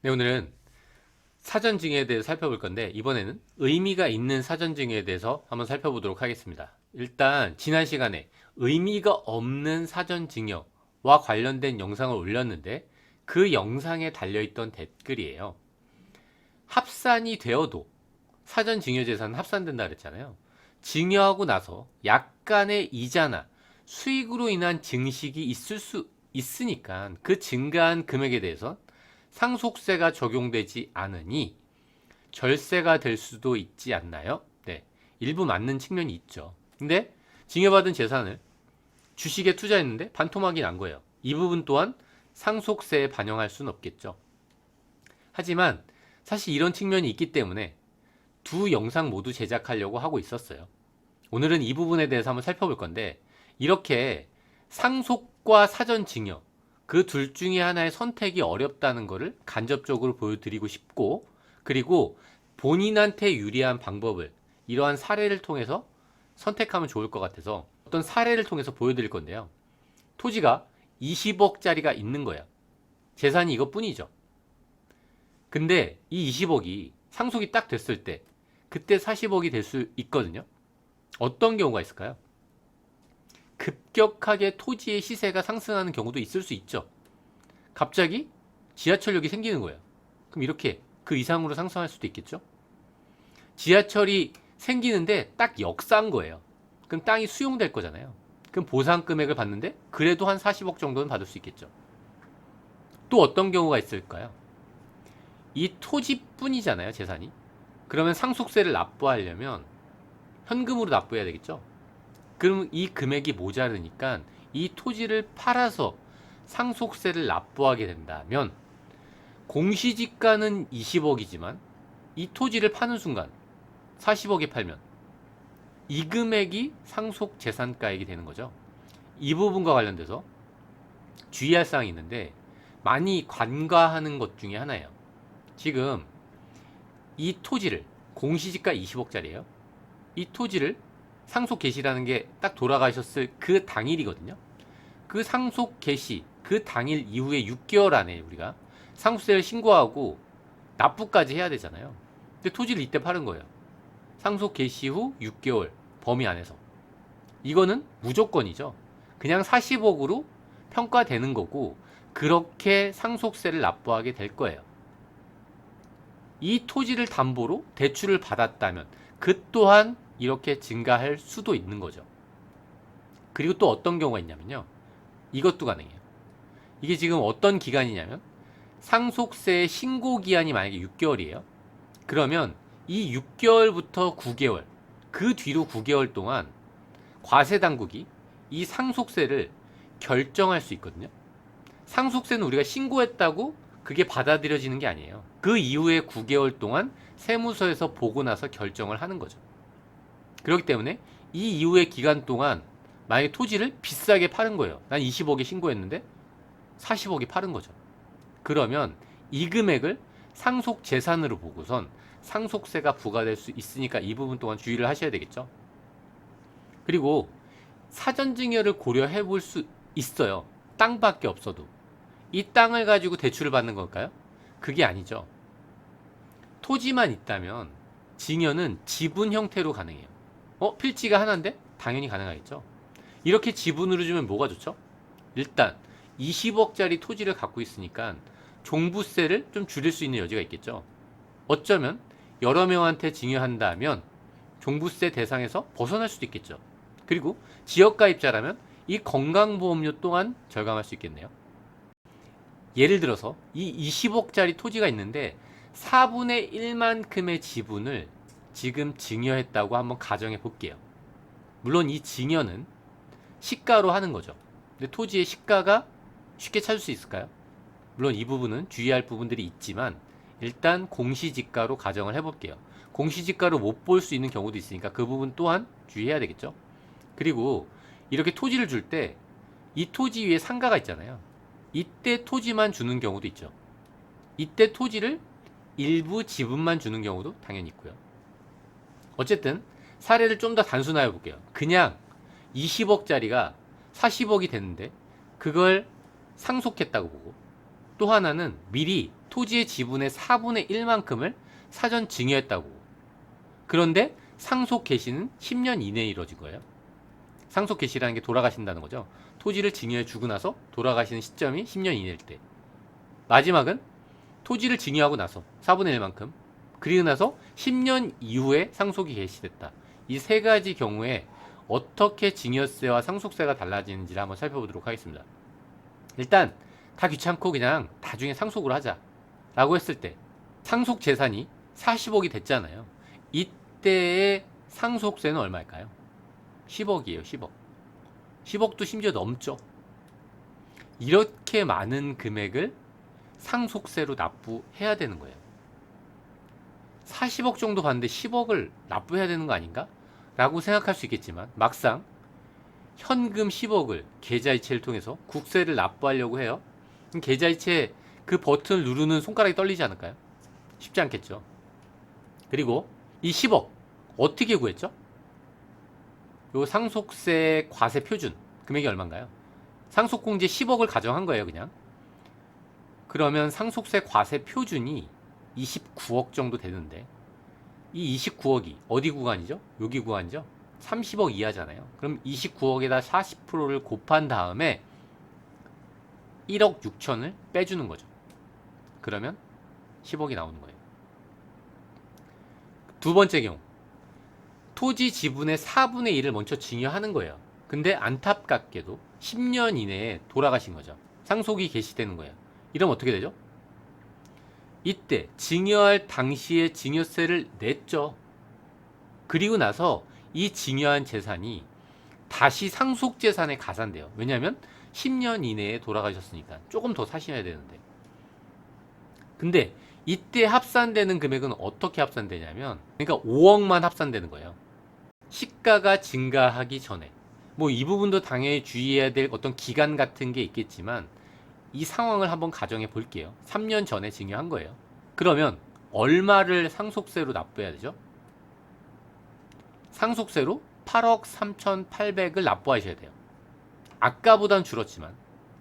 네, 오늘은 사전증여에 대해서 살펴볼 건데 이번에는 의미가 있는 사전증여에 대해서 한번 살펴보도록 하겠습니다. 일단 지난 시간에 의미가 없는 사전증여와 관련된 영상을 올렸는데 그 영상에 달려있던 댓글이에요. 합산이 되어도 사전증여재산은 합산된다 그랬잖아요. 증여하고 나서 약간의 이자나 수익으로 인한 증식이 있을 수 있으니까 그 증가한 금액에 대해서 상속세가 적용되지 않으니 절세가 될 수도 있지 않나요? 네, 일부 맞는 측면이 있죠. 근데 증여받은 재산을 주식에 투자했는데 반토막이 난 거예요. 이 부분 또한 상속세에 반영할 수는 없겠죠. 하지만 사실 이런 측면이 있기 때문에 두 영상 모두 제작하려고 하고 있었어요. 오늘은 이 부분에 대해서 한번 살펴볼 건데 이렇게 상속과 사전증여 그 둘 중에 하나의 선택이 어렵다는 것을 간접적으로 보여드리고 싶고, 그리고 본인한테 유리한 방법을 이러한 사례를 통해서 선택하면 좋을 것 같아서 어떤 사례를 통해서 보여드릴 건데요. 토지가 20억짜리가 있는 거예요. 재산이 이것뿐이죠. 근데 이 20억이 상속이 딱 됐을 때 그때 40억이 될 수 있거든요. 어떤 경우가 있을까요? 급격하게 토지의 시세가 상승하는 경우도 있을 수 있죠. 갑자기 지하철역이 생기는 거예요. 그럼 이렇게 그 이상으로 상승할 수도 있겠죠. 지하철이 생기는데 딱 역사인 거예요. 그럼 땅이 수용될 거잖아요. 그럼 보상 금액을 받는데 그래도 한 40억 정도는 받을 수 있겠죠. 또 어떤 경우가 있을까요? 이 토지뿐이잖아요, 재산이. 그러면 상속세를 납부하려면 현금으로 납부해야 되겠죠. 그럼 이 금액이 모자르니까 이 토지를 팔아서 상속세를 납부하게 된다면 공시지가는 20억이지만 이 토지를 파는 순간 40억에 팔면 이 금액이 상속재산가액이 되는 거죠. 이 부분과 관련돼서 주의할 사항이 있는데 많이 간과하는 것 중에 하나예요. 지금 이 토지를 공시지가 20억짜리예요. 이 토지를 상속 개시라는 게 딱 돌아가셨을 그 당일이거든요. 그 상속 개시 그 당일 이후에 6개월 안에 우리가 상속세를 신고하고 납부까지 해야 되잖아요. 근데 토지를 이때 파는 거예요. 상속 개시 후 6개월 범위 안에서. 이거는 무조건이죠. 그냥 40억으로 평가되는 거고 그렇게 상속세를 납부하게 될 거예요. 이 토지를 담보로 대출을 받았다면 그 또한 이렇게 증가할 수도 있는 거죠. 그리고 또 어떤 경우가 있냐면요. 이것도 가능해요. 이게 지금 어떤 기간이냐면 상속세의 신고 기한이 만약에 6개월이에요. 그러면 이 6개월부터 9개월, 그 뒤로 9개월 동안 과세 당국이 이 상속세를 결정할 수 있거든요. 상속세는 우리가 신고했다고 그게 받아들여지는 게 아니에요. 그 이후에 9개월 동안 세무서에서 보고 나서 결정을 하는 거죠. 그렇기 때문에 이 이후의 기간 동안 만약에 토지를 비싸게 파는 거예요. 난 20억에 신고했는데 40억에 파는 거죠. 그러면 이 금액을 상속 재산으로 보고선 상속세가 부과될 수 있으니까 이 부분 동안 주의를 하셔야 되겠죠. 그리고 사전증여를 고려해 볼 수 있어요. 땅밖에 없어도. 이 땅을 가지고 대출을 받는 걸까요? 그게 아니죠. 토지만 있다면 증여는 지분 형태로 가능해요. 필지가 하나인데? 당연히 가능하겠죠. 이렇게 지분으로 주면 뭐가 좋죠? 일단 20억짜리 토지를 갖고 있으니까 종부세를 좀 줄일 수 있는 여지가 있겠죠. 어쩌면 여러 명한테 증여한다면 종부세 대상에서 벗어날 수도 있겠죠. 그리고 지역가입자라면 이 건강보험료 또한 절감할 수 있겠네요. 예를 들어서 이 20억짜리 토지가 있는데 4분의 1만큼의 지분을 지금 증여했다고 한번 가정해 볼게요. 물론 이 증여는 시가로 하는 거죠. 근데 토지의 시가가 쉽게 찾을 수 있을까요? 물론 이 부분은 주의할 부분들이 있지만 일단 공시지가로 가정을 해볼게요. 공시지가로 못 볼 수 있는 경우도 있으니까 그 부분 또한 주의해야 되겠죠. 그리고 이렇게 토지를 줄 때 이 토지 위에 상가가 있잖아요. 이때 토지만 주는 경우도 있죠. 이때 토지를 일부 지분만 주는 경우도 당연히 있고요. 어쨌든 사례를 좀 더 단순화해 볼게요. 그냥 20억짜리가 40억이 됐는데 그걸 상속했다고 보고 또 하나는 미리 토지의 지분의 4분의 1만큼을 사전 증여했다고. 그런데 상속 개시는 10년 이내에 이루어진 거예요. 상속 개시라는 게 돌아가신다는 거죠. 토지를 증여해 주고 나서 돌아가시는 시점이 10년 이내일 때. 마지막은 토지를 증여하고 나서 4분의 1만큼, 그리고 나서 10년 이후에 상속이 개시됐다. 이 세 가지 경우에 어떻게 증여세와 상속세가 달라지는지를 한번 살펴보도록 하겠습니다. 일단 다 귀찮고 그냥 나중에 상속을 하자 라고 했을 때 상속 재산이 40억이 됐잖아요. 이때의 상속세는 얼마일까요? 10억이에요. 10억. 10억도 심지어 넘죠. 이렇게 많은 금액을 상속세로 납부해야 되는 거예요. 40억 정도 받는데 10억을 납부해야 되는 거 아닌가? 라고 생각할 수 있겠지만 막상 현금 10억을 계좌이체를 통해서 국세를 납부하려고 해요. 그럼 계좌이체 그 버튼을 누르는 손가락이 떨리지 않을까요? 쉽지 않겠죠. 그리고 이 10억 어떻게 구했죠? 요 상속세 과세 표준 금액이 얼마인가요? 상속공제 10억을 가정한 거예요, 그냥. 그러면 상속세 과세 표준이 29억 정도 되는데 이 29억이 어디 구간이죠? 여기 구간이죠? 30억 이하잖아요. 그럼 29억에다 40%를 곱한 다음에 1억 6천을 빼주는 거죠. 그러면 10억이 나오는 거예요. 두 번째 경우, 토지 지분의 4분의 1을 먼저 증여하는 거예요. 근데 안타깝게도 10년 이내에 돌아가신 거죠. 상속이 개시되는 거예요. 이러면 어떻게 되죠? 이때 증여할 당시에 증여세를 냈죠. 그리고 나서 이 증여한 재산이 다시 상속재산에 가산돼요. 왜냐하면 10년 이내에 돌아가셨으니까 조금 더 사셔야 되는데. 근데 이때 합산되는 금액은 어떻게 합산되냐면, 그러니까 5억만 합산되는 거예요. 시가가 증가하기 전에. 뭐 이 부분도 당연히 주의해야 될 어떤 기간 같은 게 있겠지만 이 상황을 한번 가정해 볼게요. 3년 전에 증여한 거예요. 그러면 얼마를 상속세로 납부해야 되죠? 상속세로 8억 3,800을 납부하셔야 돼요. 아까보단 줄었지만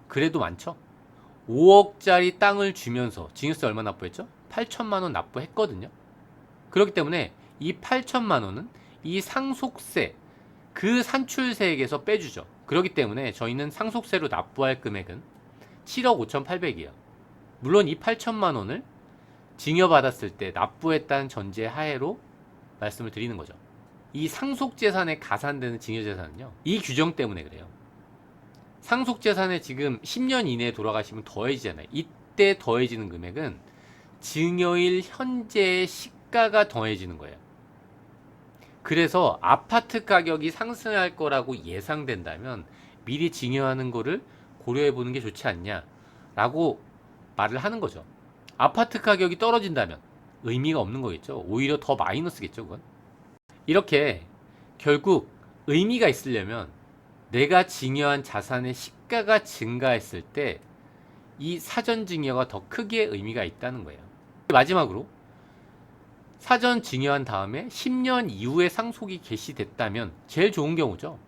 그래도 많죠? 5억짜리 땅을 주면서 증여세 얼마 납부했죠? 8천만 원 납부했거든요. 그렇기 때문에 이 8천만 원은 이 상속세, 그 산출세액에서 빼주죠. 그렇기 때문에 저희는 상속세로 납부할 금액은 7억 5,800이에요. 물론 이 8천만 원을 증여받았을 때 납부했다는 전제 하에로 말씀을 드리는 거죠. 이 상속재산에 가산되는 증여재산은요, 이 규정 때문에 그래요. 상속재산에 지금 10년 이내에 돌아가시면 더해지잖아요. 이때 더해지는 금액은 증여일 현재의 시가가 더해지는 거예요. 그래서 아파트 가격이 상승할 거라고 예상된다면 미리 증여하는 거를 고려해 보는 게 좋지 않냐라고 말을 하는 거죠. 아파트 가격이 떨어진다면 의미가 없는 거겠죠. 오히려 더 마이너스겠죠, 그건. 이렇게 결국 의미가 있으려면 내가 증여한 자산의 시가가 증가했을 때 이 사전 증여가 더 크게 의미가 있다는 거예요. 마지막으로 사전 증여한 다음에 10년 이후에 상속이 개시됐다면 제일 좋은 경우죠.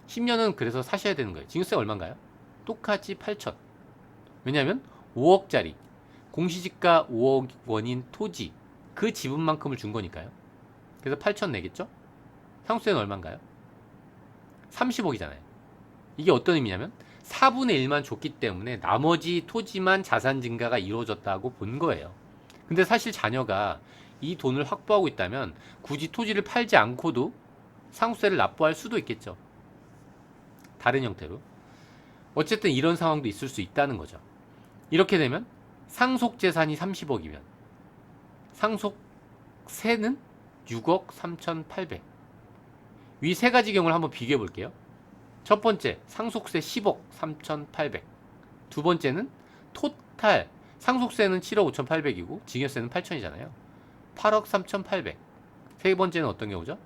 10년은 그래서 사셔야 되는 거예요. 증여세가 얼마인가요? 똑같이 8천. 왜냐하면 5억짜리 공시지가 5억 원인 토지 그 지분만큼을 준 거니까요. 그래서 8천 내겠죠? 상속세는 얼마인가요? 30억이잖아요. 이게 어떤 의미냐면 4분의 1만 줬기 때문에 나머지 토지만 자산 증가가 이루어졌다고 본 거예요. 근데 사실 자녀가 이 돈을 확보하고 있다면 굳이 토지를 팔지 않고도 상속세를 납부할 수도 있겠죠. 다른 형태로. 어쨌든 이런 상황도 있을 수 있다는 거죠. 이렇게 되면 상속재산이 30억이면 상속세는 6억 3,800. 위 세 가지 경우를 한번 비교해 볼게요. 첫 번째, 상속세 10억 3,800. 두 번째는 토탈, 상속세는 7억 5,800이고 증여세는 8천이잖아요. 8억 3,800. 세 번째는 어떤 경우죠?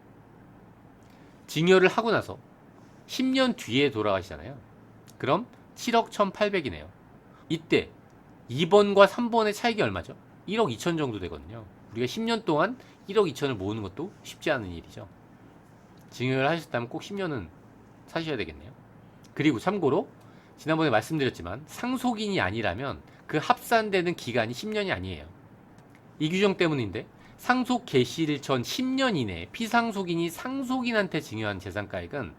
증여를 하고 나서 10년 뒤에 돌아가시잖아요. 그럼 7억 1,800이네요. 이때 2번과 3번의 차익이 얼마죠? 1억 2천 정도 되거든요. 우리가 10년 동안 1억 2천을 모으는 것도 쉽지 않은 일이죠. 증여를 하셨다면 꼭 10년은 사셔야 되겠네요. 그리고 참고로 지난번에 말씀드렸지만 상속인이 아니라면 그 합산되는 기간이 10년이 아니에요. 이 규정 때문인데 상속 개시일 전 10년 이내에 피상속인이 상속인한테 증여한 재산가액은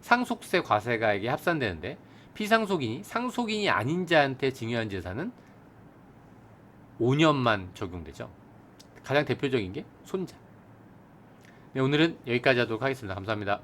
상속세 과세가액에 합산되는데 피상속인이 상속인이 아닌 자한테 증여한 재산은 5년만 적용되죠. 가장 대표적인 게 손자. 네, 오늘은 여기까지 하도록 하겠습니다. 감사합니다.